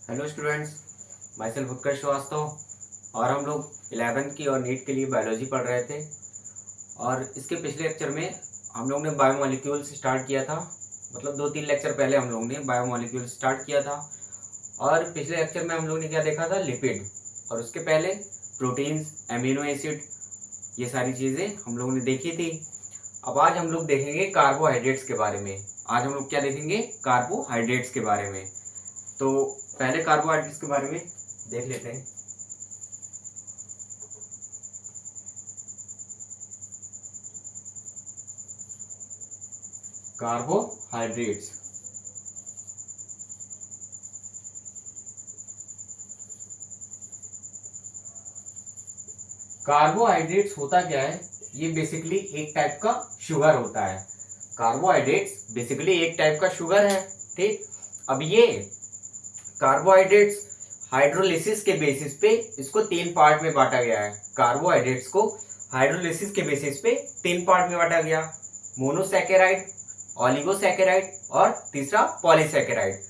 Hello students, my self उत्कर्ष श्रीवास्तव। और हम लोग 11th की और नीट के लिए बायोलॉजी पढ़ रहे थे। और इसके पिछले लेक्चर में हम लोग ने बायोमोलिक्यूल्स स्टार्ट किया था। मतलब 2-3 लेक्चर पहले हम लोग ने बायोमोलिक्यूल्स स्टार्ट किया था। और पिछले लेक्चर में हम लोग ने क्या देखा था? लिपिड। और उसके पहले प्रोटीन्स, एमिनो एसिड, ये सारी चीज़ें हम लोगों ने देखी थी। अब आज हम लोग देखेंगे कार्बोहाइड्रेट्स के बारे में। आज हम लोग क्या देखेंगे? कार्बोहाइड्रेट्स के बारे में। तो पहले कार्बोहाइड्रेट्स के बारे में देख लेते हैं। कार्बोहाइड्रेट्स कार्बोहाइड्रेट्स होता क्या है? ये बेसिकली एक टाइप का शुगर होता है। कार्बोहाइड्रेट्स बेसिकली एक टाइप का शुगर है। ठीक, अब ये कार्बोहाइड्रेट्स हाइड्रोलिसिस के बेसिस पे इसको 3 पार्ट में बांटा गया है। कार्बोहाइड्रेट्स को हाइड्रोलिसिस के बेसिस पे 3 पार्ट में बांटा गया। मोनोसैकेराइड, ऑलिगोसैकेराइड और तीसरा पॉलीसैकेराइड।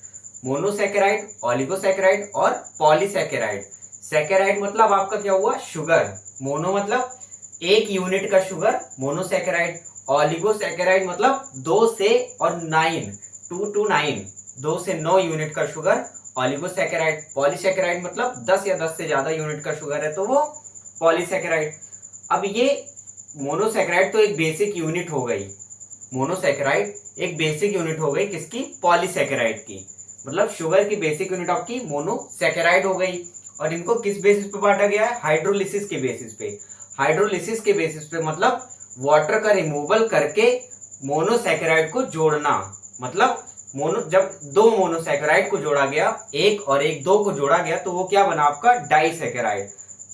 मोनोसैकेराइड, ऑलिगोसैकेराइड और पॉलीसैकेराइड। सैकेराइड मतलब आपका क्या हुआ? शुगर। मोनो मतलब एक यूनिट का शुगर, मोनोसैकेराइड। ऑलिगोसैकेराइड मतलब 2 से और 9, 2 to 9, 2 से 9 यूनिट का शुगर, ऑलिगोसैकेराइड। पॉलीसैकेराइड मतलब 10 या 10 से ज्यादा यूनिट का शुगर है तो वो पॉलीसैकेराइड। अब ये मोनोसैकेराइड तो एक बेसिक यूनिट हो गई। मोनोसैकेराइड एक बेसिक यूनिट हो गई किसकी? पॉलीसैकेराइड की। मतलब शुगर की बेसिक यूनिट आपकी मोनोसैकेराइड हो गई। और इनको किस बेसिस पे बांटा गया है? हाइड्रोलिसिस के बेसिस पे। हाइड्रोलिसिस के बेसिस पे मतलब वाटर का रिमूवल करके मोनोसैकेराइड को जोड़ना। मतलब जब 2 मोनोसैकेराइड को जोड़ा गया, एक और एक 2 को जोड़ा गया तो वो क्या बना आपका? डाइसैकेराइड।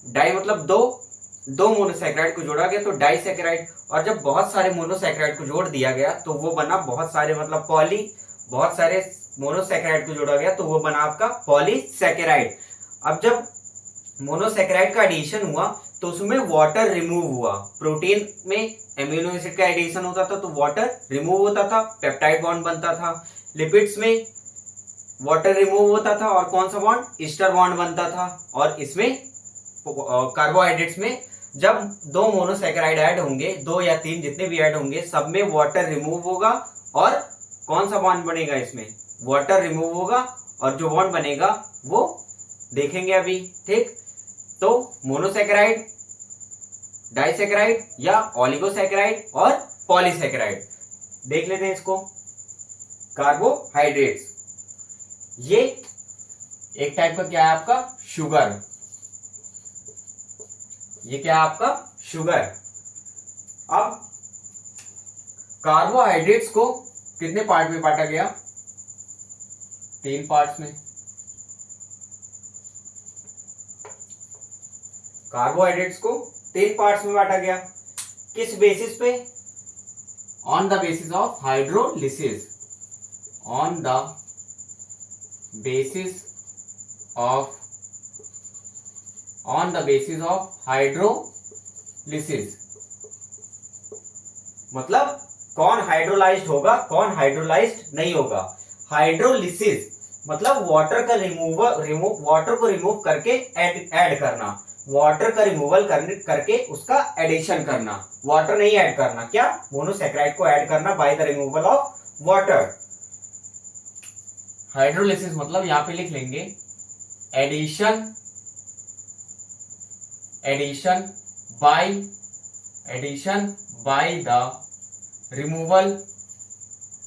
डाई मतलब 2 मोनोसैकेराइड को जोड़ा गया तो डाइसैकेराइड। और जब बहुत सारे मोनोसैकेराइड को जोड़ दिया गया तो वो बना बहुत सारे, मतलब बहुत सारे मोनोसैकेराइड को जोड़ा गया तो वो बना आपका पॉलीसैकेराइड। अब जब मोनोसैकेराइड का एडिशन हुआ तो उसमें वाटर रिमूव हुआ। प्रोटीन में एमिनो एसिड का एडिशन होता था तो वाटर रिमूव होता था, पेप्टाइड बॉन्ड बनता था। लिपिड्स में वाटर रिमूव होता था और कौन सा बॉन्ड? ईस्टर बॉन्ड बनता था। और इसमें कार्बोहाइड्रेट्स में जब 2 मोनोसैकेराइड ऐड होंगे, 2 या 3 जितने भी ऐड होंगे, सब में वाटर रिमूव होगा और कौन सा बॉन्ड बनेगा? इसमें वाटर रिमूव होगा और जो बॉन्ड बनेगा वो देखेंगे अभी। ठीक, तो मोनोसैकेराइड, डाइसैकेराइड या ऑलिगोसैकेराइड और पॉलीसैकेराइड। देख लेते हैं इसको। कार्बोहाइड्रेट्स ये एक टाइप का क्या है आपका? शुगर। ये क्या है आपका? शुगर। अब कार्बोहाइड्रेट्स को कितने पार्ट में बांटा गया? 3 पार्ट्स में। कार्बोहाइड्रेट्स को 3 पार्ट्स में बांटा गया। किस बेसिस पे? On the basis of hydrolysis. On the basis of hydrolysis. मतलब कौन हाइड्रोलाइज्ड होगा, कौन हाइड्रोलाइज्ड नहीं होगा। हाइड्रोलिसिस मतलब वाटर को रिमूव करके ऐड करना। वाटर का रिमूवल करके उसका एडिशन करना। वाटर नहीं ऐड करना, क्या? मोनोसैकेराइड को ऐड करना by the removal of water. Hydrolysis मतलब यहां पे लिख लेंगे addition by the removal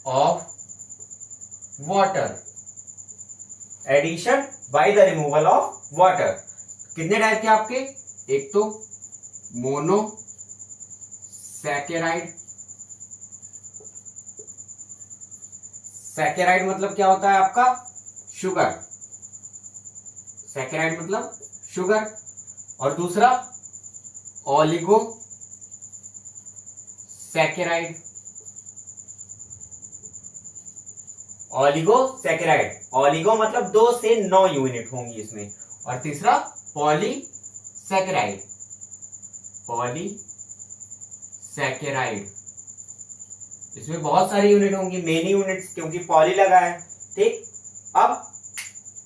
of water. Addition by the removal of water. कितने टाइप के आपके? एक तो मोनोसैकेराइड। सैकेराइड मतलब क्या होता है आपका? शुगर। सैकेराइड मतलब शुगर। और दूसरा ऑलिगोसैकेराइड। ऑलिगो मतलब 2 से 9 यूनिट होंगी इसमें। और तीसरा पॉलीसैकेराइड। इसमें बहुत सारी यूनिट होंगी, मेनी यूनिट्स, क्योंकि पॉली लगा है। ठीक, अब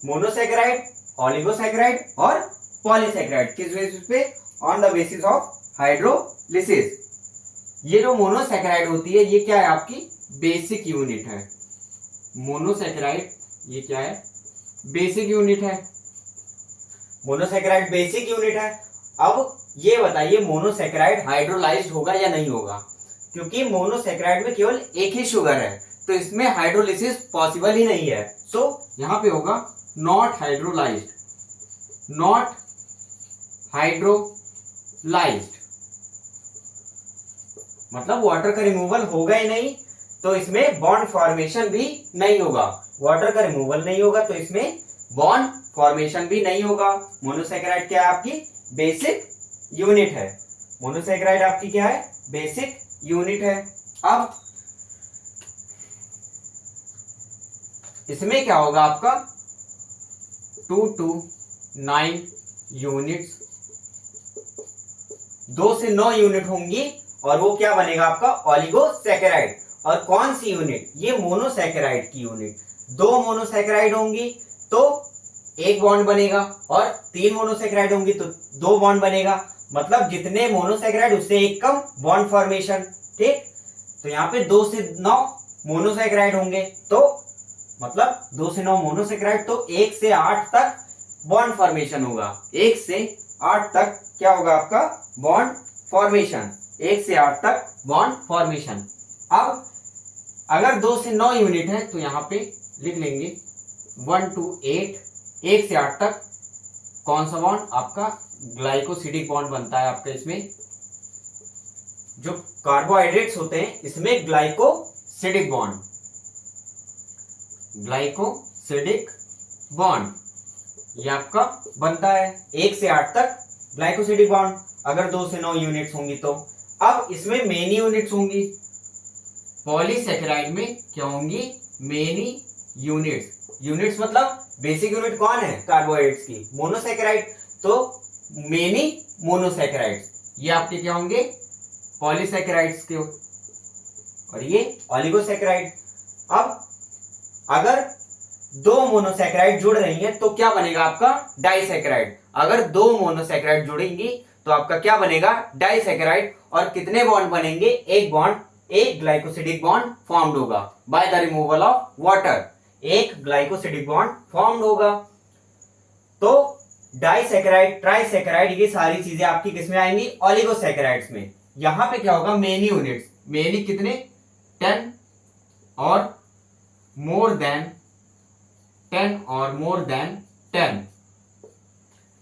मोनोसेकेराइड, ओलिगोसेकेराइड और पॉलीसेकेराइड। किस बेसिस पे? On the basis of hydrolysis. ये जो मोनोसेकेराइड होती है ये क्या है? आपकी बेसिक यूनिट है। मोनोसेकेराइड ये क्या है? बेसिक यूनिट है। मोनोसेकेराइड बेसिक यूनिट है। अब ये बताइए मोनोसेकेराइड हाइड्रोलाइज्ड होगा या नहीं होगा? क्योंकि मोनोसेकेराइड में केवल एक ही शुगर है तो इसमें हाइड्रोलिसिस पॉसिबल ही नहीं है। सो यहां पे होगा नॉट हाइड्रोलाइज्ड, नॉट हाइड्रोलाइज्ड, मतलब वाटर का रिमूवल होगा ही नहीं तो इसमें बॉन्ड फॉर्मेशन भी नहीं होगा। वाटर का रिमूवल नहीं होगा तो इसमें बॉन्ड फॉर्मेशन भी नहीं होगा। मोनोसेकेराइड क्या है? आपकी बेसिक यूनिट है। मोनोसेकेराइड आपकी क्या है? बेसिक यूनिट है। अब इसमें क्या होगा आपका? 2 to 9 यूनिट्स, 2 से 9 यूनिट होंगी और वो क्या बनेगा आपका? ओलिगोसेकेराइड। और कौन सी यूनिट? ये मोनोसेकेराइड की यूनिट। 2 मोनोसेकेराइड होंगी तो एक बॉन्ड बनेगा और 3 मोनोसेकेराइड होंगी तो 2 बॉन्ड बनेगा। मतलब जितने मोनोसेकेराइड उससे एक कम बॉन्ड फॉर्मेशन। ठीक, तो यहाँ पे 2 से 9 मोनोसेकेराइड होंगे तो मतलब 2 से 9 मोनोसेकेराइड तो 1 से 8 तक बॉन्ड फॉर्मेशन होगा। 1 से 8 तक क्या होगा आपका? Bond formation. 1 से 8 तक बॉन्ड फॉर्मेशन। अब अगर 2 से 9 यूनिट है तो यहाँ पे लिख लेंगे 1 to 8, 1 से 8 तक कौन सा बॉन्ड? आपका ग्लाइकोसिडिक बॉन्ड बनता है। आपका इसमें जो कार्बोहाइड्रेट्स होते हैं इसमें ग्लाइकोसिडिक बॉन्ड, ग्लाइकोसिडिक बॉन्ड ये आपका बनता है 1 से 8 तक ग्लाइकोसिडिक बॉन्ड। अगर 2 से 9 यूनिट्स होंगी तो अब इसमें मेनी यूनिट्स होंगी। पॉलीसेकेराइड में क्या होंगी? Many units. यूनिट्स मतलब बेसिक यूनिट कौन है? कार्बोहाइड्रेट्स की। मोनोसेकेराइड तो मेनी मोनोसेकेराइड्स, ये आपके क्या होंगे? पॉलीसेकेराइड्स के। और ये ओलिगोसेकेराइड। अब अगर 2 मोनोसेकेराइड जुड़ रही हैं तो क्या बनेगा आपका? डाइसेकेराइड। अगर 2 मोनोसेकेराइड जुड़ेंगी तो आपका क्या बनेगा? डाइसेकेराइड। और कितने बॉन्ड बनेंगे? एक बॉन्ड, एक ग्लाइकोसिडिक बॉन्ड फॉर्म्ड होगा bye the removal of water. एक ग्लाइकोसिडिक बॉन्ड फॉर्म्ड होगा। तो डाइसेकेराइड, ट्राइसेकेराइड ये सारी चीजें आपकी किसमें आएंगी? ओलिगोसेकेराइड्स में। यहां पे क्या होगा? Many units. मेनी कितने? 10 और मोर देन 10 और मोर देन 10।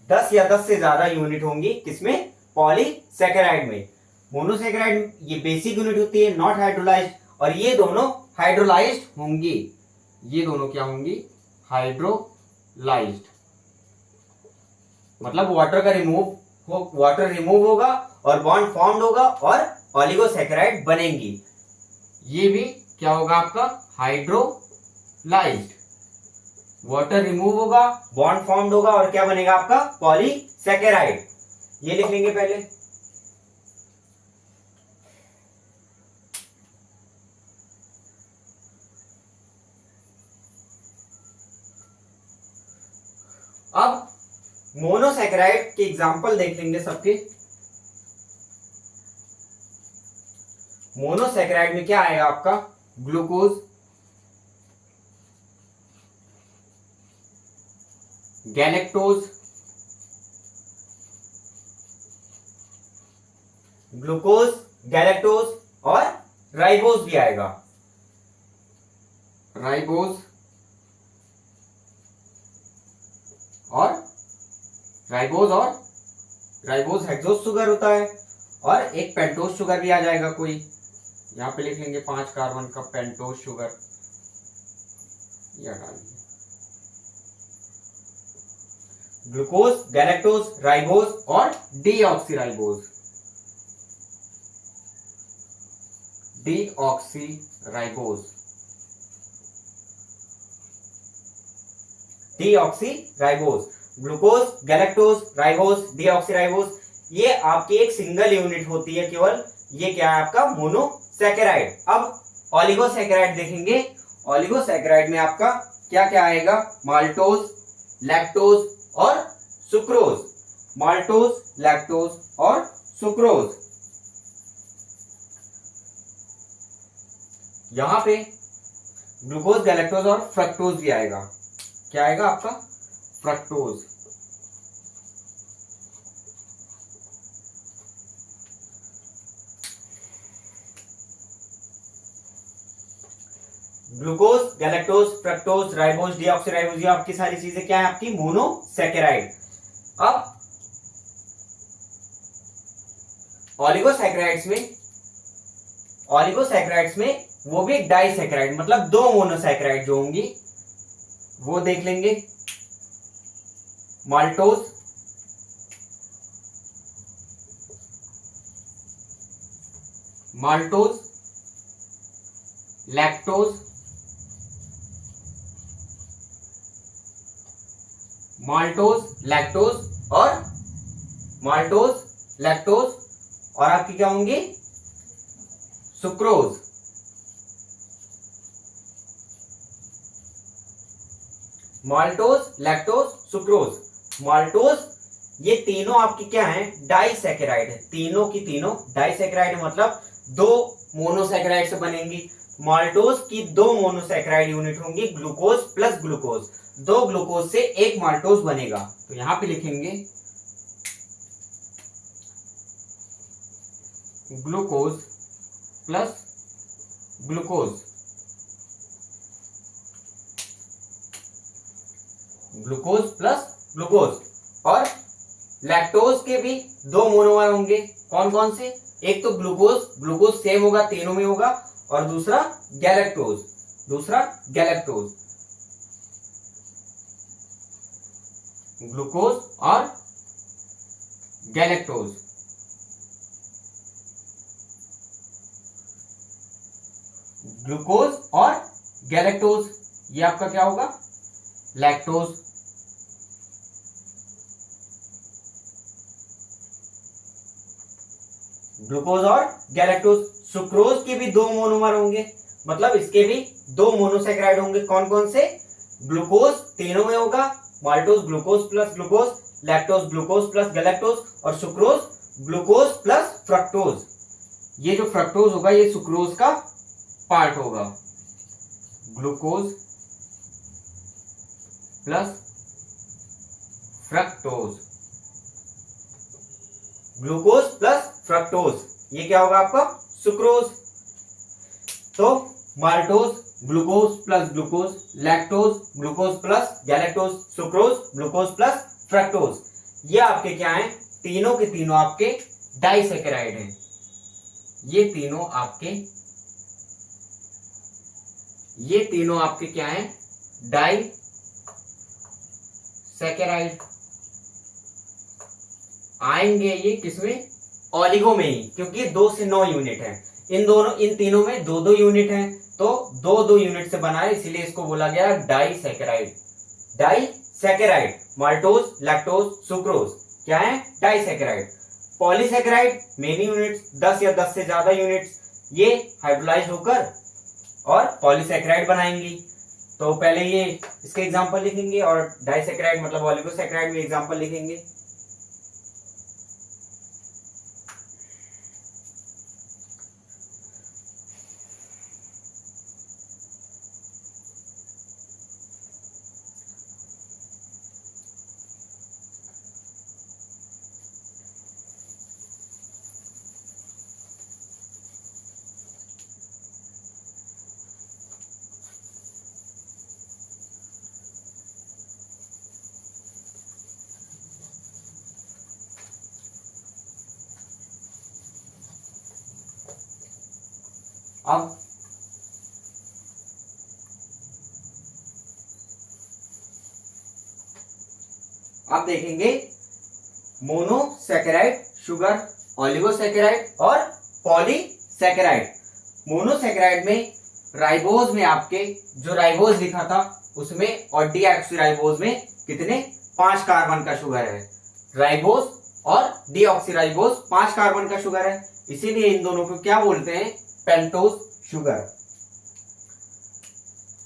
10 या 10 से ज्यादा यूनिट होंगी किसमें? पॉलीसेकेराइड में। मोनोसेकेराइड ये बेसिक यूनिट होती है, नॉट हाइड्रोलाइज्ड, और ये दोनों हाइड्रोलाइज्ड होंगी। ये दोनों क्या होंगी? हाइड्रोलाइज्ड। मतलब वाटर रिमूव होगा और बॉन्ड फॉर्म्ड होगा और ओलिगोसेकेराइड बनेंगी। ये भी क्या होगा आपका? हाइड्रोलाइज्ड। वाटर रिमूव होगा, बॉन्ड फॉर्म्ड होगा और क्या बनेगा आपका? पॉलीसेकेराइड। ये लिख लेंगे पहले। अब मोनोसेकेराइड के एग्जांपल देख लेंगे सबके। मोनोसेकेराइड में क्या आएगा आपका? ग्लूकोज, गैलेक्टोज, ग्लूकोज, गैलेक्टोज और राइबोज भी आएगा। राइबोज और राइबोज हेक्सोज शुगर होता है और एक पेंटोज शुगर भी आ जाएगा कोई। यहां पे लिख लेंगे 5 कार्बन का पेंटोज शुगर। यह डालिए ग्लूकोज, गैलेक्टोज, राइबोज और deoxyribose. Deoxyribose, deoxyribose, glucose, galactose, ribose, deoxyribose, ये आपकी एक सिंगल यूनिट होती है केवल। ये क्या है आपका? मोनोसेकेराइड। अब ओलिगोसेकेराइड देखेंगे। ओलिगोसेकेराइड में आपका क्या क्या आएगा? माल्टोज, लैक्टोज और सुक्रोज, माल्टोज, लैक्टोज और सुक्रोज। यहां पे ग्लूकोज, गैलेक्टोज और फ्रक्टोज भी आएगा। क्या आएगा आपका? Fructose. Glucose, galactose, fructose, ribose, deoxyribose, ये आपकी सारी चीजें क्या है? आपकी मोनोसैकेराइड। अब ओलिगोसैकेराइड्स में वो भी डाइसैकेराइड, मतलब दो मोनोसैकेराइड जो होंगी वो देख लेंगे। माल्टोज, लैक्टोज, लैक्टोज और आपकी क्या होंगी? Sucrose. Maltose, lactose, sucrose. Maltose, ये तीनों आपकी क्या है? डाइसैकेराइड है। तीनों की तीनों डाइसैकेराइड, मतलब दो मोनोसैकेराइड से बनेंगी। माल्टोज की दो मोनोसैकेराइड यूनिट होंगी, ग्लूकोज प्लस ग्लूकोज। दो ग्लूकोज से एक माल्टोज बनेगा। तो यहां पे लिखेंगे glucose plus glucose, glucose plus glucose. और लैक्टोज के भी दो मोनोमर होंगे। कौन कौन से? एक तो ग्लूकोज सेम होगा, तीनों में होगा, और दूसरा गैलेक्टोज, ग्लूकोज और गैलेक्टोज। ग्लूकोज और गैलेक्टोज, ये आपका क्या होगा? लैक्टोज। ग्लूकोज और गैलेक्टोज। सुक्रोज के भी दो मोनोमर होंगे, मतलब इसके भी दो मोनोसैकेराइड होंगे। कौन कौन से? ग्लूकोज तीनों में होगा, maltose glucose plus glucose, lactose glucose plus galactose, और सुक्रोज ग्लूकोज प्लस फ्रक्टोज। ये जो फ्रक्टोज होगा ये सुक्रोज का पार्ट होगा। Glucose plus fructose, glucose plus fructose, ये क्या होगा आपका? सुक्रोज। तो maltose glucose plus glucose, lactose glucose plus galactose, sucrose glucose plus fructose, ये आपके क्या हैं? तीनों के तीनों आपके डाइसैकेराइड हैं। ये तीनों आपके क्या हैं? डाइसैकेराइड। आएंगे ये किसमें? ओलिगो में ही, क्योंकि 2 से 9 यूनिट है। इन तीनों में दो दो यूनिट है, तो दो यूनिट से बना है, इसीलिए इसको बोला गया डाइसैकेराइड। माल्टोज, लैक्टोज, सुक्रोज क्या है? डाइसैकेराइड। पॉलीसैकेराइड मेनी यूनिट्स, 10 या 10 से ज्यादा यूनिट्स, ये हाइड्रोलाइज होकर और पॉलीसैकेराइड बनाएंगी। तो पहले ये इसके एग्जांपल लिखेंगे, और डाइसैकेराइड मतलब ओलिगोसैकेराइड भी एग्जांपल लिखेंगे। अब देखेंगे मोनोसैकेराइड शुगर, ओलिगोसैकेराइड और पॉलीसैकेराइड। मोनोसैकेराइड में राइबोज में आपके जो राइबोज लिखा था उसमें, और डीऑक्सीराइबोज में कितने? 5 कार्बन का शुगर है। राइबोज और डीऑक्सीराइबोज 5 कार्बन का शुगर है, इसीलिए इन दोनों को क्या बोलते हैं? Pentose sugar.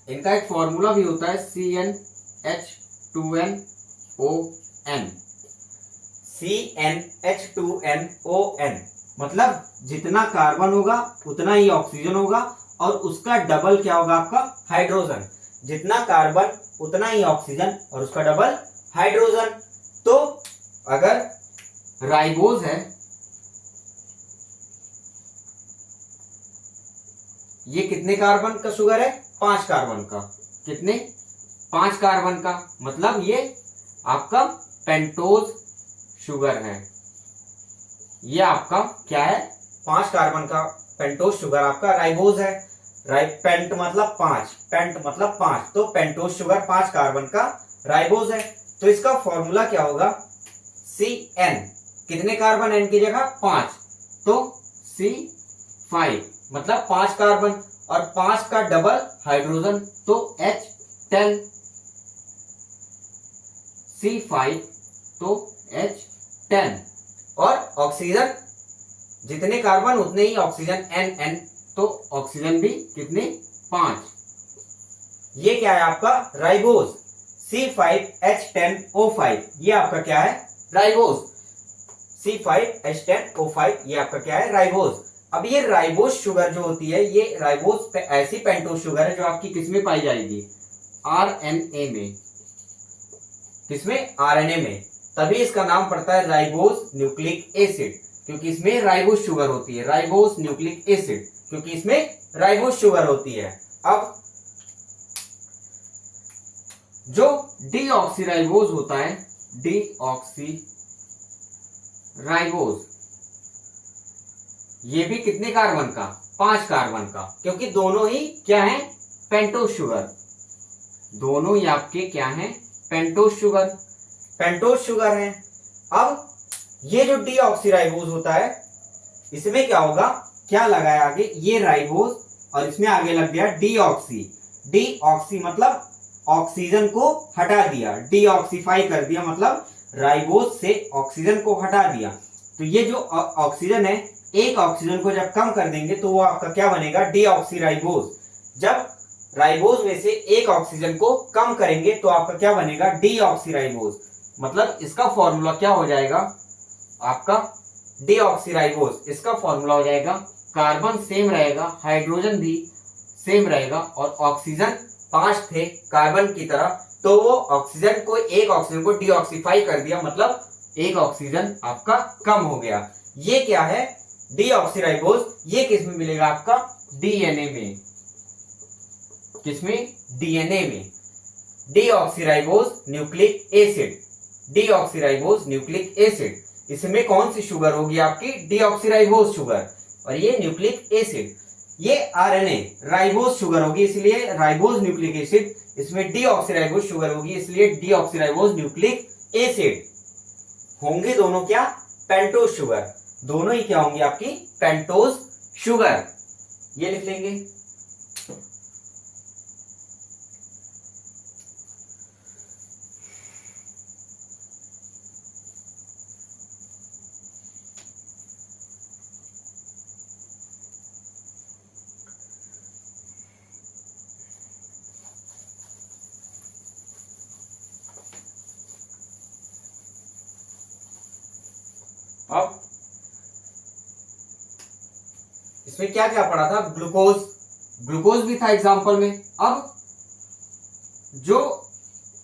इनका एक फॉर्मूला भी होता है CnH2 2NON, CnH2nOn, मतलब जितना कार्बन होगा उतना ही ऑक्सीजन होगा और उसका डबल क्या होगा आपका हाइड्रोजन। जितना कार्बन उतना ही ऑक्सीजन और उसका डबल हाइड्रोजन। तो अगर राइबोज है, ये कितने कार्बन का शुगर है? 5 कार्बन का। कितने? 5 कार्बन का, मतलब ये आपका पेंटोज शुगर है। ये आपका क्या है? 5 कार्बन का पेंटोज शुगर आपका राइबोज है। पेंट मतलब 5, पेंट मतलब 5, तो पेंटोज शुगर 5 कार्बन का राइबोज है। तो इसका फॉर्मूला क्या होगा? CN, कितने कार्बन N की जगह? 5, तो C5, मतलब 5 कार्बन और 5 का डबल हाइड्रोजन, तो H10, C5 तो H10। और ऑक्सीजन जितने कार्बन उतने ही ऑक्सीजन NN, तो ऑक्सीजन भी कितने? 5। ये क्या है आपका? राइबोज। C5H10O5, ये आपका क्या है? राइबोज। C5H10O5, ये आपका क्या है? राइबोज। अब ये राइबोज शुगर जो होती है, ये राइबोज ऐसी पेंटोज शुगर है जो आपकी किसमें पाई जाएगी? RNA में। किसमें? RNA में। तभी इसका नाम पड़ता है राइबोज न्यूक्लिक एसिड, क्योंकि इसमें राइबोज शुगर होती है। राइबोज न्यूक्लिक एसिड, क्योंकि इसमें राइबोज शुगर होती है। अब जो डीऑक्सीराइबोज होता है, डीऑक्सीराइबोज, ये भी कितने कार्बन का? 5 कार्बन का, क्योंकि दोनों ही क्या है? Pentose sugar. दोनों ही आपके क्या हैं? Pentose sugar. पेंटोज शुगर है। अब ये जो डीऑक्सीराइबोज होता है, इसमें क्या होगा? क्या लगाया आगे? ये राइबोज और इसमें आगे लग गया डीऑक्सी। डीऑक्सी मतलब ऑक्सीजन को हटा दिया, डीऑक्सीफाई कर दिया, मतलब राइबोज से ऑक्सीजन को हटा दिया। तो ये जो ऑक्सीजन है, एक ऑक्सीजन को जब कम कर देंगे तो वो आपका क्या बनेगा? डीऑक्सीराइबोज। जब राइबोज में से एक ऑक्सीजन को कम करेंगे तो आपका क्या बनेगा? डीऑक्सीराइबोज। मतलब इसका फॉर्मूला क्या हो जाएगा आपका? डीऑक्सीराइबोज। इसका फॉर्मूला हो जाएगा, कार्बन सेम रहेगा, हाइड्रोजन भी सेम रहेगा और ऑक्सीजन 5 थे कार्बन की तरह, तो वो ऑक्सीजन को, एक ऑक्सीजन को डीऑक्सीफाई कर दिया, मतलब एक ऑक्सीजन आपका कम हो गया। ये क्या है? डीऑक्सीराइबोज। ये किस में मिलेगा आपका? डीएनए में। किसमें? डीएनए में। Deoxyribose nucleic acid. Deoxyribose nucleic acid, इसमें कौन सी शुगर होगी आपकी? Deoxyribose sugar. और ये न्यूक्लिक एसिड, ये आरएनए राइबोज शुगर होगी, इसलिए राइबोज न्यूक्लिक एसिड। इसमें डीऑक्सीराइबोज शुगर होगी, इसलिए डीऑक्सीराइबोज न्यूक्लिक एसिड। होंगे दोनों क्या? Pentose sugar. दोनों ही क्या होंगी आपकी? Pentose sugar. ये लिख लेंगे। अब इसमें क्या क्या पढ़ा था? ग्लूकोज। ग्लूकोज भी था एग्जांपल में। अब जो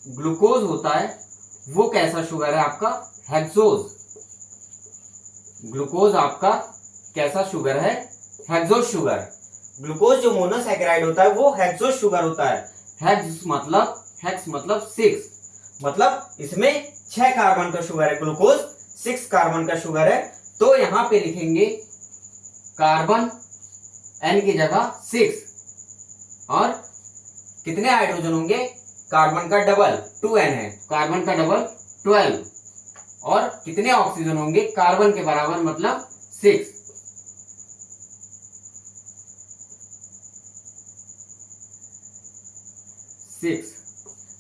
ग्लूकोज होता है वो कैसा शुगर है आपका? हेक्सोज। ग्लूकोज आपका कैसा शुगर है? Hexose sugar. ग्लूकोज जो मोनोसैकेराइड होता है वो हेक्सोज शुगर होता है। हेक्स मतलब 6, मतलब इसमें 6 कार्बन का शुगर है। ग्लूकोज 6 कार्बन का शुगर है। तो यहां पे लिखेंगे कार्बन N की जगह 6 और कितने हाइड्रोजन होंगे? कार्बन का डबल 2N है, कार्बन का डबल 12 और कितने ऑक्सीजन होंगे? कार्बन के बराबर, मतलब 6।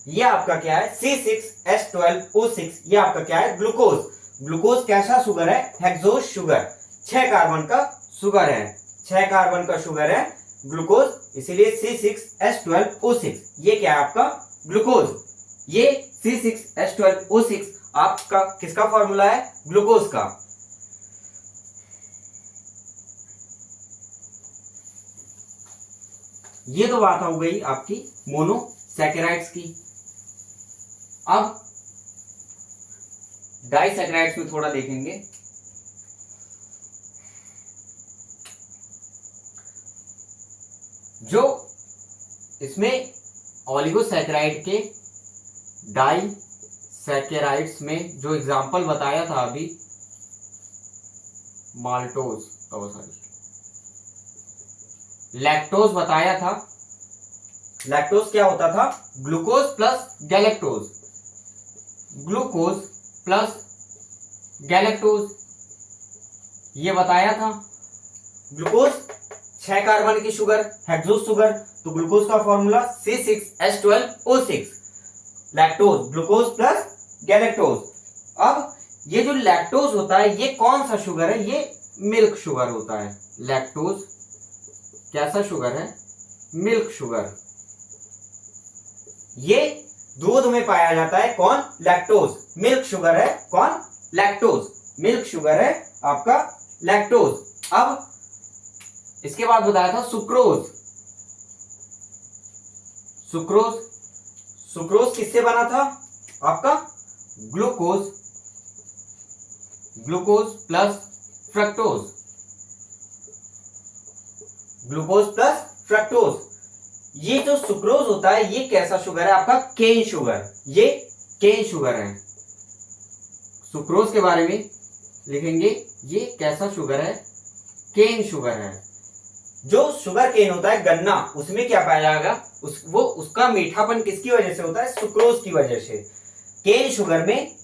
ये आपका क्या है? C6H12O6, ये आपका क्या है? ग्लूकोज। ग्लूकोज कैसा शुगर है? Hexose sugar. 6 कार्बन का शुगर है, 6 कार्बन का शुगर है ग्लूकोज, इसीलिए C6H12O6, ये क्या है आपका? ग्लूकोज। ये C6H12O6 आपका किसका फॉर्मूला है? ग्लूकोज का। ये तो बात हो गई आपकी मोनोसैकेराइड्स की। अब डाइसैकेराइड्स में थोड़ा देखेंगे। जो इसमें ओलिगोसैकेराइड के डाइसैकेराइड्स में जो एग्जांपल बताया था अभी, माल्टोज, लैक्टोज बताया था। लैक्टोज क्या होता था? Glucose plus galactose, glucose plus galactose, ये बताया था। ग्लूकोज 6 कार्बन की शुगर, हेक्सोस शुगर, तो ग्लूकोज का formula C6H12O6। Lactose glucose plus galactose. अब ये जो लैक्टोज होता है ये कौन सा शुगर है? ये मिल्क शुगर होता है। लैक्टोज कैसा शुगर है? Milk sugar. ये दूध में पाया जाता है। कौन? लैक्टोज। मिल्क शुगर है कौन? लैक्टोज। मिल्क शुगर है आपका लैक्टोज। अब इसके बाद बताया था सुक्रोज। सुक्रोज, सुक्रोज किससे बना था? आपका glucose, glucose plus fructose, glucose plus fructose. ये जो सुक्रोज होता है ये कैसा शुगर है? आपका केन शुगर। ये केन शुगर है। सुक्रोज के बारे में लिखेंगे, ये कैसा शुगर है? केन शुगर है। जो शुगर केन होता है गन्ना, उसमें क्या पाया जाएगा? उसका मीठापन किसकी वजह से होता है? सुक्रोज की वजह से। केन शुगर में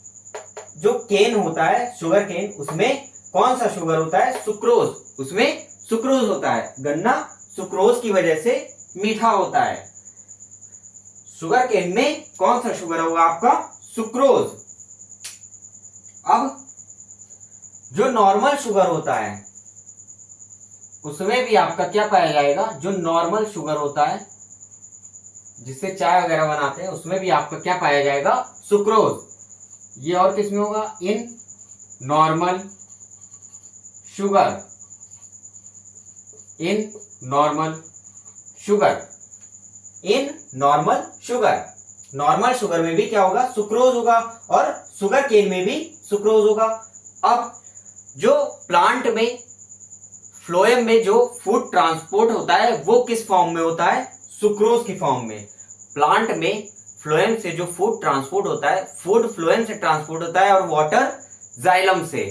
जो केन होता है, शुगर केन, उसमें कौन सा शुगर होता है? सुक्रोज। उसमें सुक्रोज होता है। गन्ना सुक्रोज की वजह से मीठा होता है। शुगर केन में कौन सा शुगर होगा आपका? सुक्रोज। अब जो नॉर्मल शुगर होता है उसमें भी आपका क्या पाया जाएगा? जो नॉर्मल शुगर होता है जिससे चाय वगैरह बनाते हैं, उसमें भी आपका क्या पाया जाएगा? सुक्रोज। ये और किसमें होगा? In normal sugar, in normal sugar, in normal sugar. Normal sugar में भी क्या होगा? सुक्रोज होगा। और शुगर केन में भी सुक्रोज होगा। अब जो प्लांट में, फ्लोएम में जो फूड ट्रांसपोर्ट होता है वो किस फॉर्म में होता है? सुक्रोज की फॉर्म में। प्लांट में फ्लोएम से जो फूड ट्रांसपोर्ट होता है, फूड फ्लोएम से ट्रांसपोर्ट होता है और वाटर जाइलम से।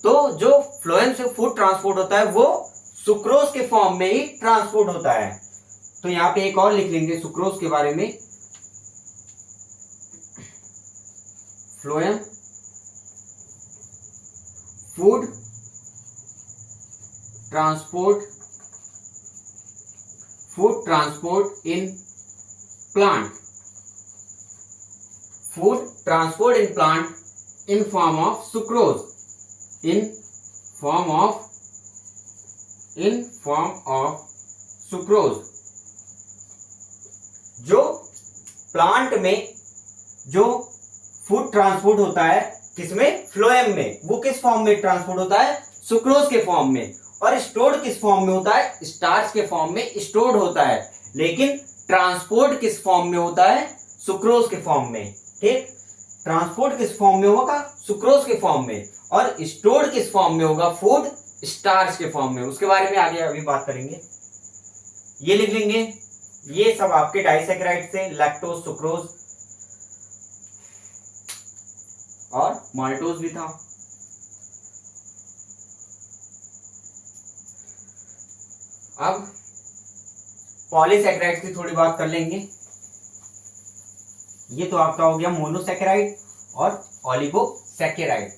तो जो फ्लोएम से फूड ट्रांसपोर्ट होता है वो सुक्रोज के फॉर्म में ही ट्रांसपोर्ट होता है। तो यहां पे एक और लिख लेंगे सुक्रोज के बारे में, phloem food transport, food transport in plant, food transport in plant in form of sucrose, in form of sucrose. जो प्लांट में जो फूड ट्रांसपोर्ट होता है किसमें? फ्लोएम में। वो किस फॉर्म में ट्रांसपोर्ट होता है? सुक्रोज के फॉर्म में। और स्टोर्ड किस फॉर्म में होता है? स्टार्च के फॉर्म में स्टोर्ड होता है। लेकिन ट्रांसपोर्ट किस फॉर्म में होता है? सुक्रोज के फॉर्म में। ठीक, ट्रांसपोर्ट किस फॉर्म में होगा? सुक्रोज के फॉर्म में। और स्टोर्ड किस फॉर्म में होगा? फूड स्टार्च के फॉर्म में। उसके बारे में आगे अभी बात करेंगे। ये लिख लेंगे। ये सब आपके डाइसैकेराइड से, लैक्टोज, सुक्रोज और माल्टोज भी था। अब पॉलीसैकेराइड की थोड़ी बात कर लेंगे। ये तो आपका हो गया मोनोसैकेराइड और ओलिगोसैकेराइड।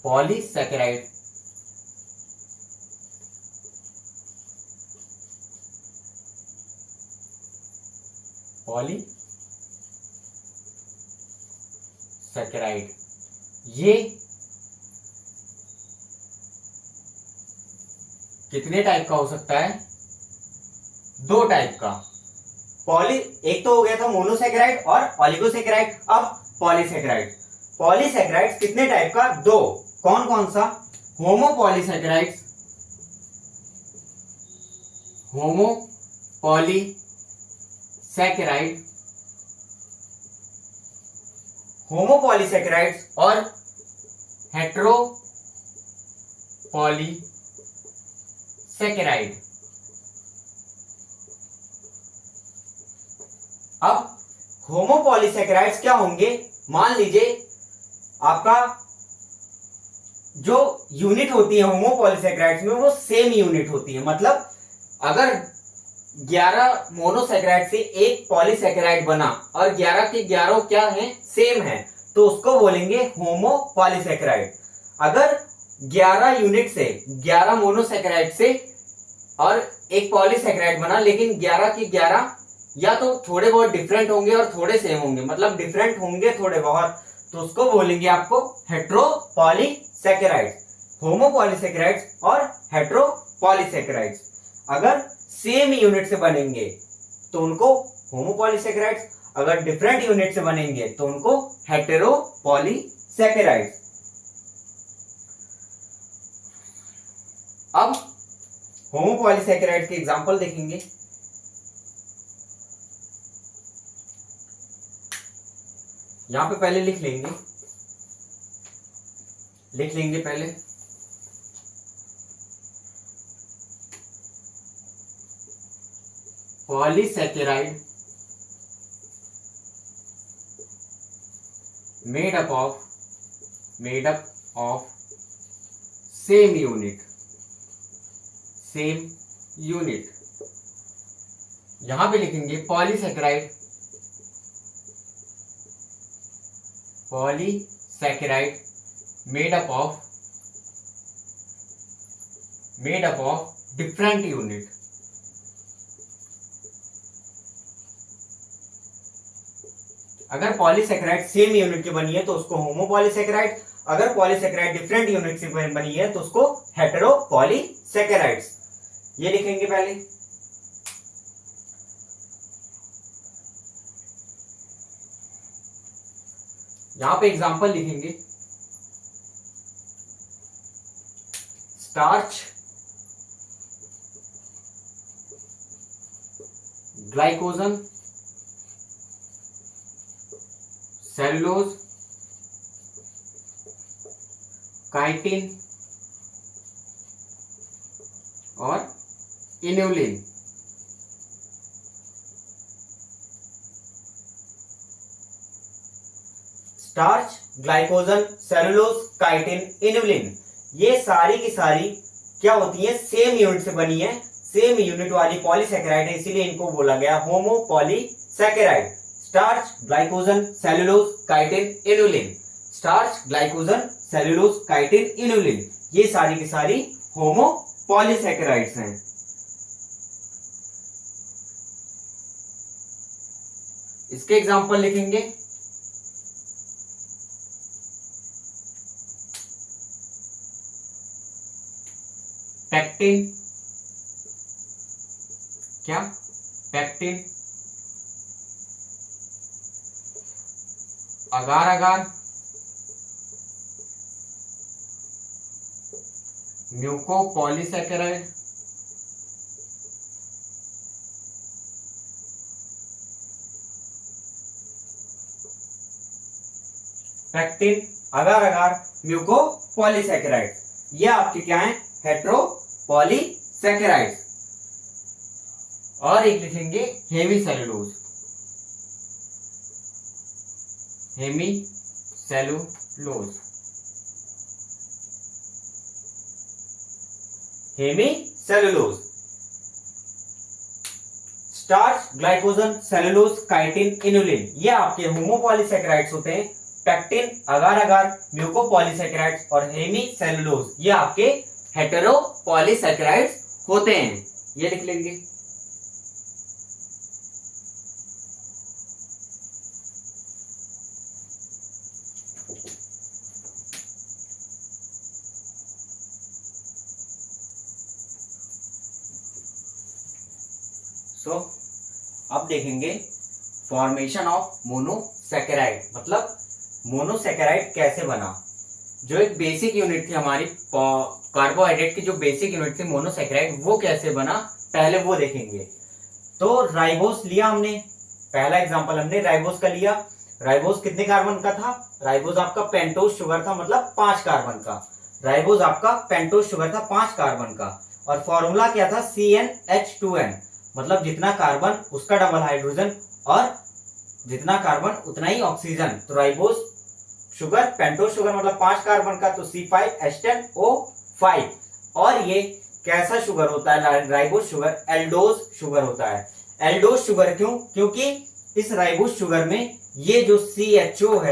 Polysaccharide saccharide. ये कितने टाइप का हो सकता है? दो टाइप का। एक तो हो गया था मोनोसैकेराइड और ऑलिगोसैकेराइड, अब पॉलीसैकेराइड। पॉलीसैकेराइड कितने टाइप का? दो। कौन कौन सा? होमोपॉलीसैकेराइड, होमोपॉलीसैकेराइड, होमोपॉलीसैकेराइड और हेट्रोपॉलीसैकेराइड। अब होमोपॉलीसैकेराइड्स क्या होंगे? मान लीजिए आपका जो यूनिट होती है होमोपॉलीसैकेराइड्स में वो सेम यूनिट होती है। मतलब अगर 11 मोनोसैकेराइड से एक पॉलीसैकेराइड बना और 11 के 11 क्या है? सेम है, तो उसको बोलेंगे होमोपॉलीसैकेराइड। अगर 11 यूनिट से 11 मोनोसैकेराइड से और एक पॉलीसैकेराइड बना, लेकिन 11 के 11 या तो थोड़े बहुत डिफरेंट होंगे और थोड़े सेम होंगे, मतलब डिफरेंट होंगे थोड़े बहुत, तो उसको बोलेंगे आपको हेट्रोपॉलीसैकेराइड। होमोपॉलीसैकेराइड और हेट्रोपॉलीसैकेराइड अगर सेम यूनिट से बनेंगे तो उनको होमोपॉलीसैकेराइड, अगर डिफरेंट यूनिट से बनेंगे तो उनको हेटेरोपॉलीसैकेराइड। अब होमोपॉलीसैकेराइड के एग्जांपल देखेंगे। यहां पे पहले लिख लेंगे पहले polysaccharide made up of same unit. यहां पे लिखेंगे polysaccharide made up of different unit. अगर पॉलीसैकेराइड सेम यूनिट की बनी है तो उसको होमोपॉलीसैकेराइड, अगर पॉलीसैकेराइड डिफरेंट यूनिट से बनी है तो उसको हेटेरोपॉलीसैकेराइड। ये लिखेंगे पहले। यहां पे एग्जांपल लिखेंगे स्टार्च, ग्लाइकोजन, सेलुलोज, काइटिन और inulin. Starch, glycogen, cellulose, chitin, inulin, ये सारी की सारी क्या होती है? सेम यूनिट से बनी है, सेम यूनिट वाली पॉलीसैकेराइड है, इसीलिए इनको बोला गया homopolysaccharide. Starch, glycogen, cellulose, chitin, inulin. Starch, glycogen, cellulose, chitin, inulin, ये सारी की सारी होमोपॉलीसैकेराइड्स हैं। इसके एग्जांपल लिखेंगे पैक्टिन, क्या? पैक्टिन, अगार अगार, म्यूकोपॉलीसैकेराइड, पैक्टिन, अगार अगार, म्यूकोपॉलीसैकेराइड, ये आपके क्या है? हेट्रोपॉलीसैकेराइड। और एक लिखेंगे hemicellulose, hemicellulose. Starch, glycogen, cellulose, chitin, inulin, ये आपके होमोपॉलीसैकेराइड्स होते हैं। पैक्टिन, अगार अगार, म्यूकोपॉलीसैकेराइड्स और हेमीसेलुलोज, ये आपके हेटेरोपॉलीसैकेराइड्स होते हैं। ये लिख लेंगे। सो अब देखेंगे फॉर्मेशन ऑफ मोनोसैकेराइड, मतलब मोनोसैकेराइड कैसे बना। जो एक बेसिक यूनिट थी हमारी कार्बोहाइड्रेट की, जो बेसिक यूनिट थी मोनोसैकेराइड, वो कैसे बना पहले वो देखेंगे। तो राइबोस लिया हमने, पहला एग्जांपल हमने राइबोस का लिया। राइबोस कितने कार्बन का था? राइबोस आपका पेंटोज शुगर था, मतलब 5 कार्बन का। राइबोस आपका पेंटोज शुगर था 5 कार्बन का, और फॉर्मूला क्या था? CnH2n, मतलब जितना कार्बन उसका डबल हाइड्रोजन और जितना कार्बन उतना ही ऑक्सीजन। तो राइबोस शुगर, पेंटोज शुगर मतलब 5 कार्बन का, तो C5H10O5। और ये कैसा शुगर होता है? राइबोस शुगर एल्डोज शुगर होता है। एल्डोज शुगर क्यों? क्योंकि इस राइबोस शुगर में ये जो CHO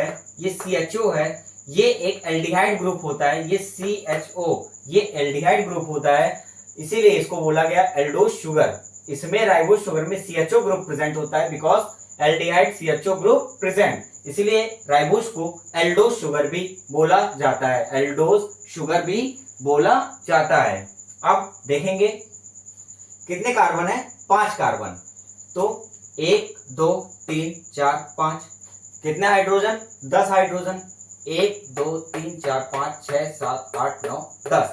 है, ये एक एल्डिहाइड ग्रुप होता है। ये CHO ये एल्डिहाइड ग्रुप होता है, इसीलिए इसको बोला गया एल्डोज शुगर। इसमें राइबोस शुगर में CHO ग्रुप प्रेजेंट होता है, because aldehyde CHO group present, इसीलिए राइबोस को एल्डोज शुगर भी बोला जाता है। एल्डोज शुगर भी बोला जाता है। अब देखेंगे कितने कार्बन है? 5 कार्बन। तो 1 2 3 4 5, कितने हाइड्रोजन? 10 हाइड्रोजन। 1 2 3 4 5 6 7 8 9 10,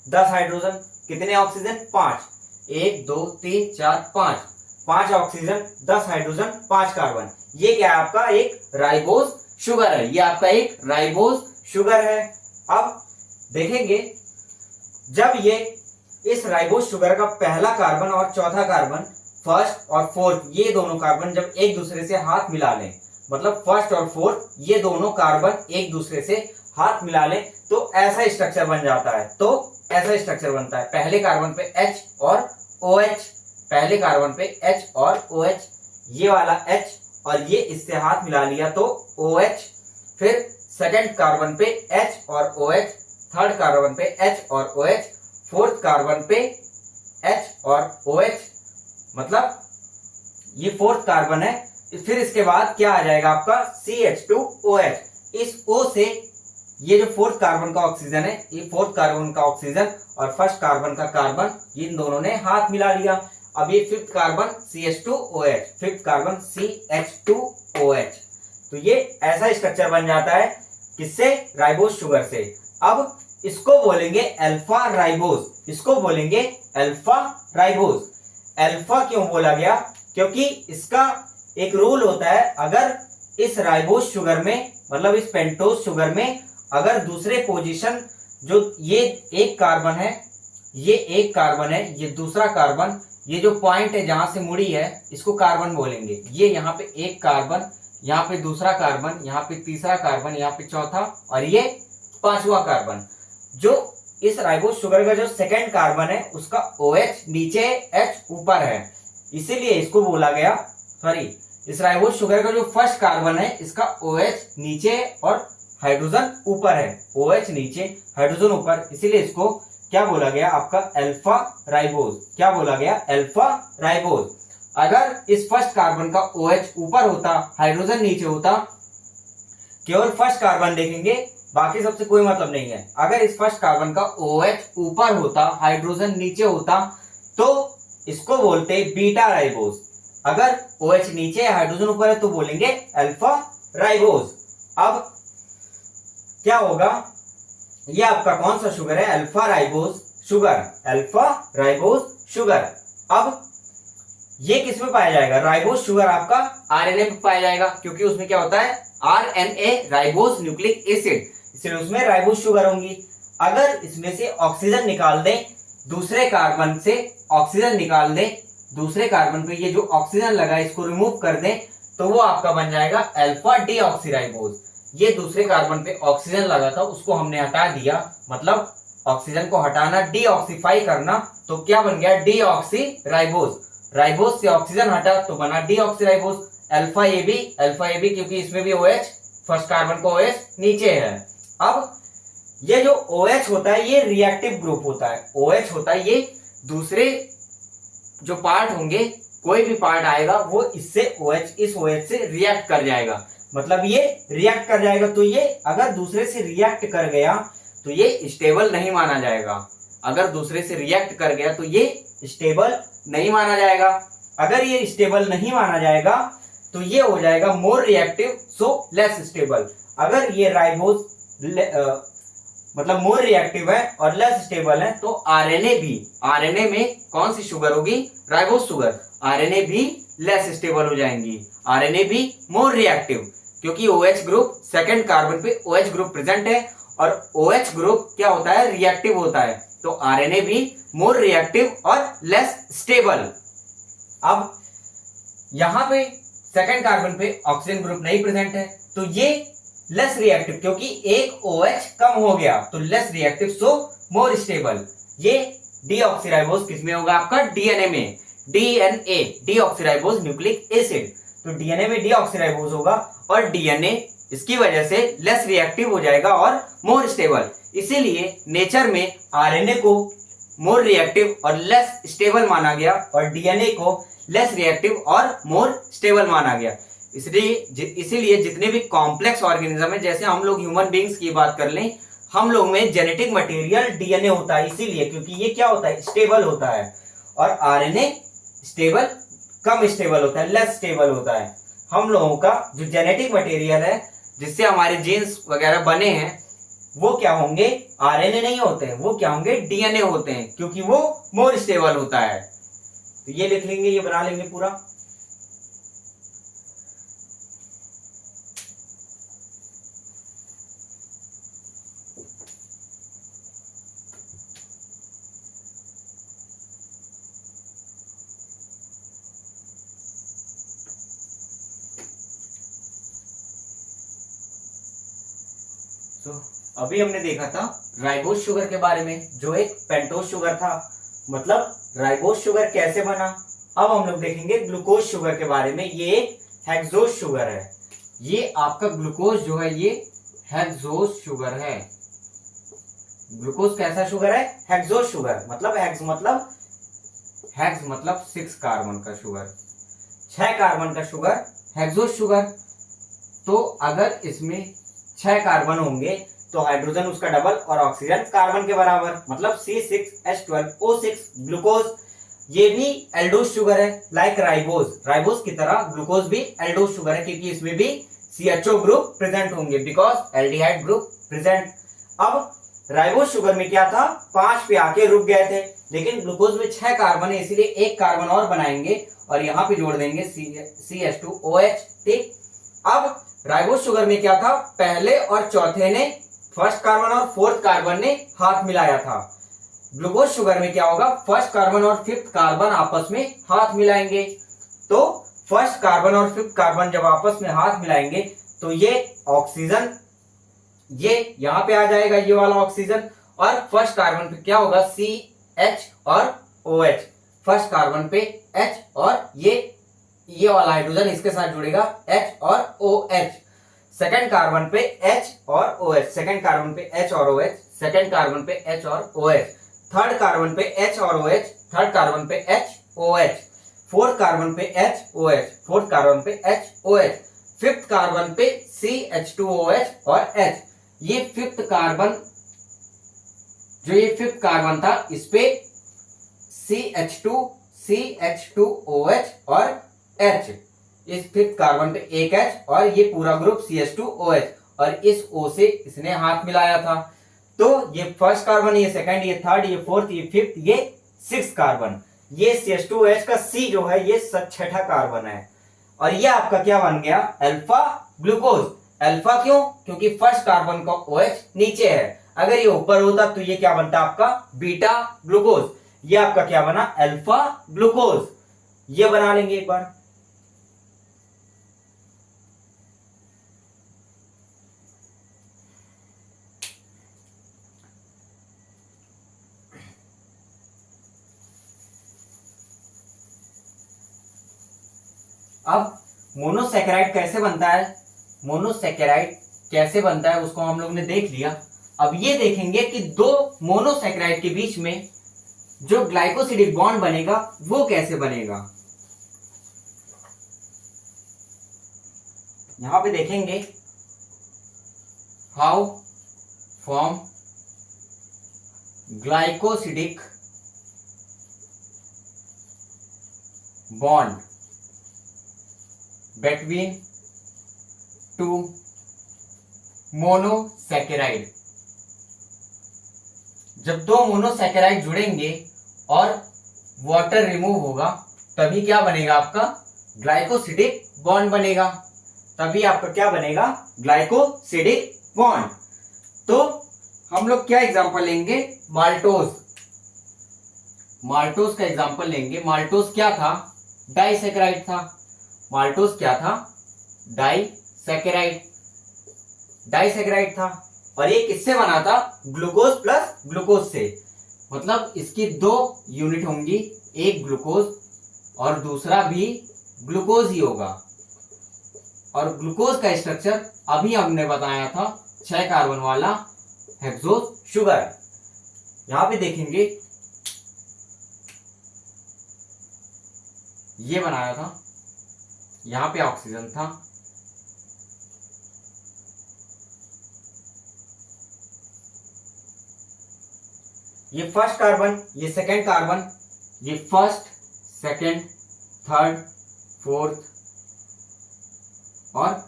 10 हाइड्रोजन। कितने ऑक्सीजन? 5। 1 2 3 4 5, 5 oxygen 10 hydrogen 5 carbon. ये क्या है? आपका एक राइबोस शुगर है। ये आपका एक राइबोस शुगर है। अब देखेंगे जब ये इस राइबोस शुगर का पहला कार्बन और चौथा कार्बन, फर्स्ट और फोर्थ, ये दोनों कार्बन जब एक दूसरे से हाथ मिला लें, मतलब फर्स्ट और फोर्थ ये दोनों कार्बन एक दूसरे से हाथ मिला लें, तो ऐसा स्ट्रक्चर बन जाता है। तो ऐसा स्ट्रक्चर बनता है, पहले कार्बन पे H और OH, पहले कार्बन पे H और OH, ये वाला H और ये इससे हाथ मिला लिया तो OH, फिर सेकंड कार्बन पे H और OH, थर्ड कार्बन पे H और OH, फोर्थ कार्बन पे H और OH, मतलब ये फोर्थ कार्बन है। फिर इसके बाद क्या आ जाएगा आपका? CH2OH। इस O से ये जो फोर्थ कार्बन का ऑक्सीजन है, ये फोर्थ कार्बन का ऑक्सीजन और फर्स्ट कार्बन का कार्बन, इन दोनों ने हाथ मिला लिया। अब ये fifth carbon CH2OH, fifth carbon CH2OH। तो ये ऐसा स्ट्रक्चर बन जाता है किससे? राइबोस शुगर से। अब इसको बोलेंगे अल्फा राइबोस, इसको बोलेंगे अल्फा राइबोस। अल्फा क्यों बोला गया? क्योंकि इसका एक रूल होता है, अगर इस राइबोस शुगर में, मतलब इस पेंटोज शुगर में, अगर दूसरे पोजीशन, जो ये एक कार्बन है, ये एक कार्बन है, ये दूसरा कार्बन, ये जो पॉइंट है जहां से मुड़ी है, इसको कार्बन बोलेंगे। ये यहाँ पे एक कार्बन, यहाँ पे दूसरा कार्बन, यहाँ पे तीसरा कार्बन, यहाँ पे चौथा और ये पांचवा कार्बन। जो इस राइबोस शुगर का जो सेकंड कार्बन है उसका OH नीचे, H ऊपर है, इसीलिए इसको बोला गया, सॉरी, इस राइबोस शुगर का जो फर्स्ट कार्बन है इसका OH नीचे और हाइड्रोजन ऊपर है। OH नीचे, हाइड्रोजन ऊपर, इसीलिए इसको क्या बोला गया? आपका अल्फा राइबोस। क्या बोला गया? Alpha ribose. अगर इस फर्स्ट कार्बन का OH ऊपर होता, हाइड्रोजन नीचे होता, केवल फर्स्ट कार्बन देखेंगे, बाकी सबसे कोई मतलब नहीं है। अगर इस फर्स्ट कार्बन का OH ऊपर होता, हाइड्रोजन नीचे होता, तो इसको बोलते बीटा राइबोस। अगर OH नीचे है, हाइड्रोजन ऊपर है, तो बोलेंगे अल्फा राइबोस। अब क्या होगा? ये आपका कौन सा शुगर है? Alpha ribose sugar, alpha ribose sugar. अब ये किस में पाया जाएगा? राइबोस शुगर आपका RNA में पाया जाएगा, क्योंकि उसमें क्या होता है? RNA, राइबोस न्यूक्लिक एसिड, इसलिए उसमें राइबोस शुगर होंगी। अगर इसमें से ऑक्सीजन निकाल दें, दूसरे कार्बन से ऑक्सीजन निकाल दें, दूसरे कार्बन पे ये जो ऑक्सीजन लगा इसको रिमूव कर दें, तो वो आपका बन जाएगा अल्फा डीऑक्सीराइबोस। ये दूसरे कार्बन पे ऑक्सीजन लगा था, उसको हमने हटा दिया, मतलब ऑक्सीजन को हटाना, डीऑक्सीफाई करना, तो क्या बन गया? डीऑक्सीराइबोस। राइबोस से ऑक्सीजन हटा तो बना डीऑक्सीराइबोस। अल्फा ए बी, क्योंकि इसमें भी OH, फर्स्ट कार्बन को OH नीचे है। अब ये जो OH होता है ये रिएक्टिव ग्रुप होता है। OH होता है ये दूसरे जो पार्ट होंगे, कोई भी पार्ट आएगा वो इससे OH, इस OH से रिएक्ट कर जाएगा, मतलब ये रिएक्ट कर जाएगा। तो ये अगर दूसरे से रिएक्ट कर गया तो ये स्टेबल नहीं माना जाएगा। अगर दूसरे से रिएक्ट कर गया तो ये स्टेबल नहीं माना जाएगा। अगर ये स्टेबल नहीं माना जाएगा तो ये हो जाएगा more reactive so less stable. अगर ये राइबोज मतलब मोर रिएक्टिव है और लेस स्टेबल है तो आरएनए भी, आरएनए में कौन सी शुगर होगी, राइबोज शुगर, आरएनए भी लेस स्टेबल हो जाएंगी, आरएनए भी मोर रिएक्टिव, क्योंकि OH ग्रुप सेकंड कार्बन पे OH ग्रुप प्रेजेंट है और OH ग्रुप क्या होता है, रिएक्टिव होता है, तो आरएनए भी मोर रिएक्टिव और लेस स्टेबल। अब यहां पे सेकंड कार्बन पे ऑक्सीजन ग्रुप नहीं प्रेजेंट है तो ये लेस रिएक्टिव, क्योंकि एक OH कम हो गया तो less reactive so more stable. ये डीऑक्सीराइबोज किसमें होगा, आपका डीएनए में, डीएनए डीऑक्सीराइबोज न्यूक्लिक एसिड, तो डीएनए में डीऑक्सीराइबोज होगा और डीएनए इसकी वजह से लेस रिएक्टिव हो जाएगा और मोर स्टेबल। इसीलिए नेचर में आरएनए को मोर रिएक्टिव और लेस स्टेबल माना गया और डीएनए को लेस रिएक्टिव और मोर स्टेबल माना गया। इसीलिए जितने भी कॉम्प्लेक्स ऑर्गेनिज्म है, जैसे हम लोग ह्यूमन बीइंग्स की बात कर लें, हम लोग में जेनेटिक मटेरियल डीएनए होता है, इसीलिए क्योंकि ये क्या होता है, स्टेबल होता है, और आरएनए स्टेबल कम स्टेबल होता है, लेस स्टेबल होता है। हम लोगों का जो जेनेटिक मटेरियल है जिससे हमारे जीन्स वगैरह बने हैं वो क्या होंगे, आरएनए नहीं होते हैं, वो क्या होंगे, डीएनए होते हैं, क्योंकि वो मोर स्टेबल होता है। तो ये लिख लेंगे, ये बना लेंगे पूरा। तो अभी हमने देखा था राइबोज शुगर के बारे में, जो एक पेंटोज शुगर था, मतलब राइबोज शुगर कैसे बना। अब हम लोग देखेंगे ग्लूकोज शुगर के बारे में। ये एक हेक्सोज शुगर है, ये आपका ग्लूकोज जो है ये हेक्सोज शुगर है। ग्लूकोज कैसा शुगर है, हेक्सोज शुगर, मतलब हेक्स मतलब 6 कार्बन का शुगर, 6 कार्बन का शुगर, हेक्सोज शुगर। तो अगर इसमें 6 कार्बन होंगे तो हाइड्रोजन उसका डबल और ऑक्सीजन कार्बन के बराबर, मतलब C6H12O6 ग्लूकोज। ये भी एल्डोज शुगर है, लाइक राइबोज, राइबोज की तरह ग्लूकोज भी एल्डोज शुगर है, क्योंकि इसमें भी CHO ग्रुप प्रेजेंट होंगे बिकॉज एल्डिहाइड ग्रुप प्रेजेंट। अब राइबोज शुगर में क्या था, 5 पे आके रुक गए थे, लेकिन ग्लूकोज में 6 कार्बन है, इसलिए 1 कार्बन और बनाएंगे और यहाँ पे जोड़ देंगे CH2OH। ठीक, अब राइबोज शुगर में क्या था, पहले और चौथे ने, फर्स्ट कार्बन और फोर्थ कार्बन ने हाथ मिलाया था। ग्लूकोज शुगर में क्या होगा, फर्स्ट कार्बन और फिफ्थ कार्बन आपस में हाथ मिलाएंगे। तो फर्स्ट कार्बन और फिफ्थ कार्बन जब आपस में हाथ मिलाएंगे तो ये ऑक्सीजन ये यहां पे आ जाएगा, ये वाला ऑक्सीजन, और फर्स्ट कार्बन पे क्या होगा, CH और OH, फर्स्ट कार्बन पे H और ये वाला हाइड्रोजन इसके साथ जुड़ेगा H और OH, सेकंड कार्बन पे H और OH, सेकंड कार्बन पे H और OH, सेकंड कार्बन पे H और OH, थर्ड कार्बन पे H और OH, थर्ड कार्बन पे HOH, फोर्थ कार्बन पे HOH, फोर्थ कार्बन पे HOH, फिफ्थ कार्बन पे CH2OH और H। ये फिफ्थ कार्बन, जो ये फिफ्थ कार्बन था इस पे CH2OH और H, इस फिफ्थ कार्बन पे एक H और ये पूरा ग्रुप CH2OH, और इस O से इसने हाथ मिलाया था। तो ये फर्स्ट कार्बन, ये सेकंड, ये थर्ड, ये फोर्थ, ये फिफ्थ, ये सिक्स कार्बन, ये CH2OH का C जो है ये छठा कार्बन है, और ये आपका क्या बन गया, अल्फा ग्लूकोज। अल्फा क्यों, क्योंकि फर्स्ट कार्बन का OH नीचे है, अगर ये ऊपर होता तो ये क्या बनता आपका, बीटा ग्लूकोज। ये आपका क्या बना, अल्फा ग्लूकोज। ये बना लेंगे एक बार। अब मोनोसैकेराइड कैसे बनता है, मोनोसैकेराइड कैसे बनता है उसको हम लोग ने देख लिया। अब ये देखेंगे कि दो मोनोसैकेराइड के बीच में जो ग्लाइकोसिडिक बॉन्ड बनेगा वो कैसे बनेगा। यहां पे देखेंगे how form glycosidic bond between two monosaccharide. जब दो मोनोसैकेराइड जुड़ेंगे और वाटर रिमूव होगा तभी क्या बनेगा आपका ग्लाइकोसिडिक बॉन्ड बनेगा। तभी आपका क्या बनेगा ग्लाइकोसिडिक बॉन्ड। तो हम लोग क्या एग्जांपल लेंगे माल्टोज। माल्टोज का एग्जांपल लेंगे। माल्टोज क्या था डाइसैकेराइड था। माल्टोज क्या था डाइसैकेराइड था और ये किससे बना था ग्लूकोज प्लस ग्लूकोज से। मतलब इसकी दो यूनिट होंगी, एक ग्लूकोज और दूसरा भी ग्लूकोज ही होगा। और ग्लूकोज का स्ट्रक्चर अभी हमने बताया था 6 कार्बन वाला हेक्सोस शुगर। यहां पे देखेंगे ये बनाया था, यहां पे ऑक्सीजन था, ये फर्स्ट कार्बन, ये सेकंड कार्बन, ये फर्स्ट सेकंड थर्ड फोर्थ और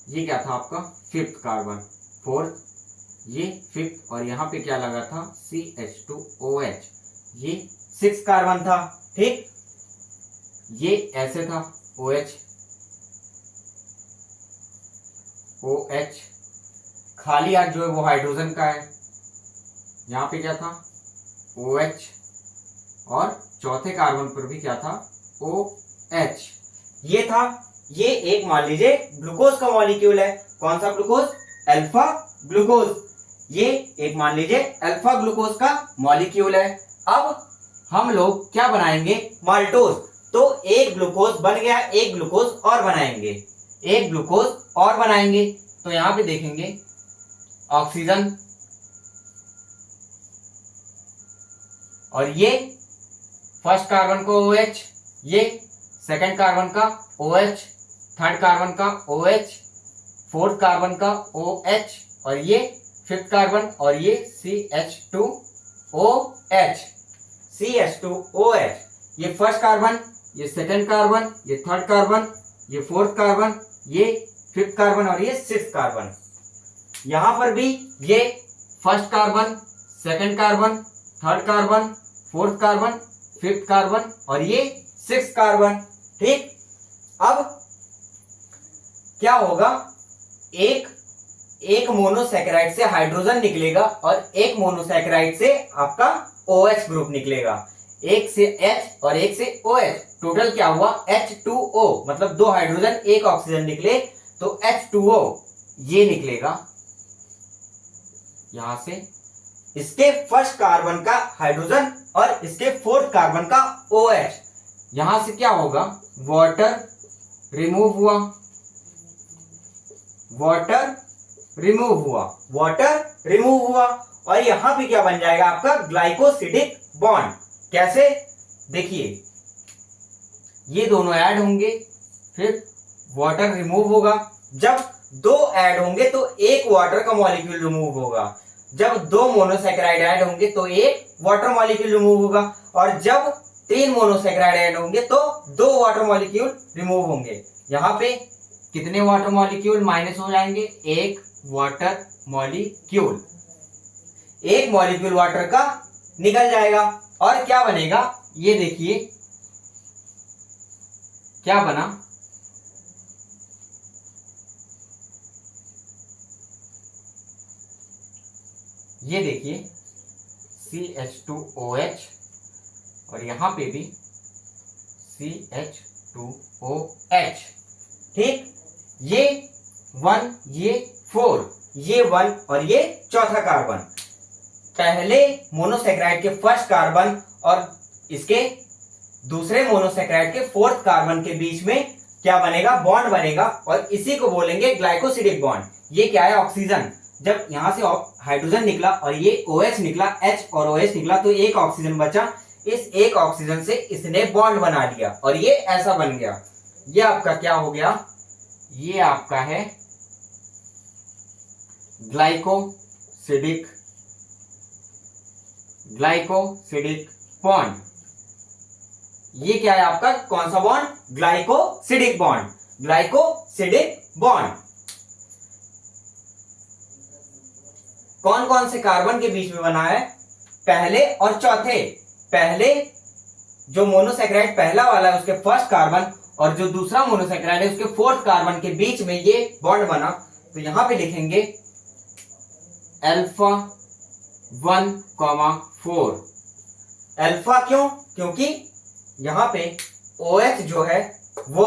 ये क्या था आपका फिफ्थ कार्बन, फोर्थ ये फिफ्थ और यहां पे क्या लगा था CH2OH, ये 6 कार्बन था। ठीक, ये ऐसे था OH खाली हाथ जो है वो हाइड्रोजन का है। यहां पे क्या था OH और चौथे कार्बन पर भी क्या था OH। ये था, ये एक मान लीजिए ग्लूकोज का मॉलिक्यूल है। कौन सा ग्लूकोज अल्फा ग्लूकोज। ये एक मान लीजिए अल्फा ग्लूकोज का मॉलिक्यूल है। अब हम लोग क्या बनाएंगे माल्टोज। तो एक ग्लूकोज बन गया, एक ग्लूकोज और बनाएंगे, एक ग्लूकोज और बनाएंगे। तो यहां पे देखेंगे ऑक्सीजन और ये फर्स्ट कार्बन को OH, ये सेकंड कार्बन का OH, थर्ड कार्बन का OH, फोर्थ कार्बन का OH और ये फिफ्थ कार्बन और ये CH2OH। ये फर्स्ट कार्बन, ये सेकंड कार्बन, ये थर्ड कार्बन, ये फोर्थ कार्बन, ये फिफ्थ कार्बन और ये सिक्स्थ कार्बन। यहां पर भी ये first carbon, second carbon, third carbon, fourth carbon, fifth carbon और ये सिक्स्थ कार्बन। ठीक, अब क्या होगा एक मोनोसैकेराइड से हाइड्रोजन निकलेगा और एक मोनोसैकेराइड से आपका OH ग्रुप निकलेगा। एक से H और एक से OH, टोटल क्या हुआ H2O, मतलब 2 हाइड्रोजन एक ऑक्सीजन निकले तो H2O ये निकलेगा यहां से। इसके फर्स्ट कार्बन का हाइड्रोजन और इसके फोर्थ कार्बन का OH। यहां से क्या होगा वाटर रिमूव हुआ, वाटर रिमूव हुआ और यहां पे क्या बन जाएगा आपका ग्लाइकोसिडिक बॉन्ड। कैसे देखिए, ये दोनों ऐड होंगे फिर वाटर रिमूव होगा। जब दो ऐड होंगे तो एक वाटर का मॉलिक्यूल रिमूव होगा। जब 2 मोनोसैकेराइड ऐड होंगे तो एक वाटर मॉलिक्यूल रिमूव होगा और जब 3 मोनोसैकेराइड ऐड होंगे तो 2 वाटर मॉलिक्यूल रिमूव होंगे। यहां पे कितने वाटर मॉलिक्यूल माइनस हो जाएंगे, एक वाटर मॉलिक्यूल, एक मॉलिक्यूल वाटर का निकल जाएगा और क्या बनेगा ये देखिए क्या बना, ये देखिए CH2OH और यहां पे भी CH2OH। ठीक, ये 1 ये 4, ये 1 और ये चौथा कार्बन। पहले मोनोसैकेराइड के फर्स्ट कार्बन और इसके दूसरे मोनोसैकेराइड के फोर्थ कार्बन के बीच में क्या बनेगा बॉन्ड बनेगा और इसी को बोलेंगे ग्लाइकोसिडिक बॉन्ड। ये क्या है ऑक्सीजन। जब यहां से हाइड्रोजन निकला और ये OH निकला, H और OH निकला तो एक ऑक्सीजन बचा। इस एक ऑक्सीजन से इसने बॉन्ड बना लिया और ये ऐसा बन गया। ये आपका क्या हो गया, ये आपका है ग्लाइकोसिडिक बॉन्ड। ये क्या है आपका कौन सा bond? Glycosidic bond. Glycosidic bond कौन कौन से कार्बन के बीच में बना है? पहले और चौथे। पहले जो मोनोसेक्राइड पहला वाला है उसके फर्स्ट कार्बन और जो दूसरा मोनोसेक्राइड है उसके फोर्थ कार्बन के बीच में ये बॉन्ड बना। तो यहां पे लिखेंगे अल्फा 1,4। अल्फा क्यों? क्योंकि यहां पे OH जो है वो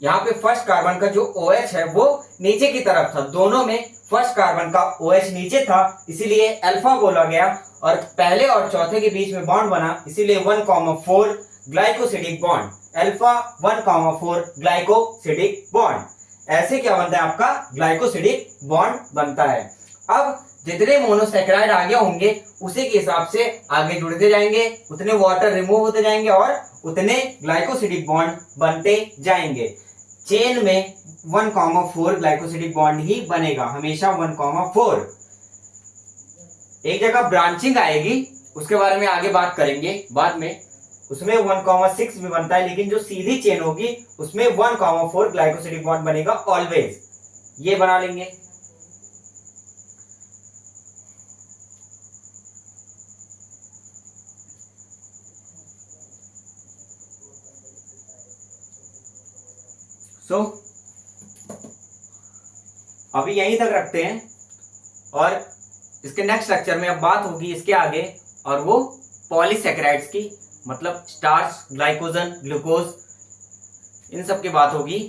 यहां पे फर्स्ट कार्बन का जो OH है वो नीचे की तरफ था। दोनों में फर्स्ट कार्बन का OH नीचे था, इसीलिए अल्फा बोला गया। और पहले और चौथे के बीच में बॉन्ड बना, इसीलिए 1,4 glycosidic bond. Alpha 1,4 glycosidic bond. ऐसे क्या बनता है आपका? ग्लाइकोसिडिक बॉन्ड बनता है। अब जितने मोनोसेक्राइड आगे होंगे उसी के हिसाब से आगे जुड़ते जाएंगे, उतने वाटर रिमूव होते जाएंगे और उतने ग्लाइकोसिडिक बॉन्ड बनते जाएंगे। चेन में 1,4 ग्लाइकोसिडिक बॉन्ड ही बनेगा हमेशा, 1,4। एक जगह ब्रांचिंग आएगी, उसके बारे में आगे बात करेंगे बाद में, उसमें 1,6 भी बनता है, लेकिन जो सीधी चेन होगी उसमें 1,4 ग्लाइकोसिडिक बॉन्ड बनेगा ऑलवेज। ये बना लेंगे। सो अभी यहीं तक रखते हैं और इसके नेक्स्ट लेक्चर में अब बात होगी इसके आगे, और वो पॉलीसेकेराइड्स की, मतलब स्टार्च, ग्लाइकोजन, ग्लूकोज, इन सब की बात होगी।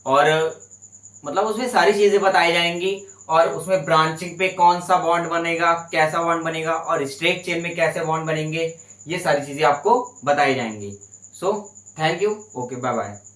और मतलब उसमें सारी चीजें बताई जाएंगी और उसमें ब्रांचिंग पे कौन सा बॉन्ड बनेगा, कैसा बॉन्ड बनेगा और स्ट्रेट चेन में कैसे बॉन्ड बनेंगे, ये सारी चीजें आपको बताई जाएंगी। So thank you, okay, bye bye.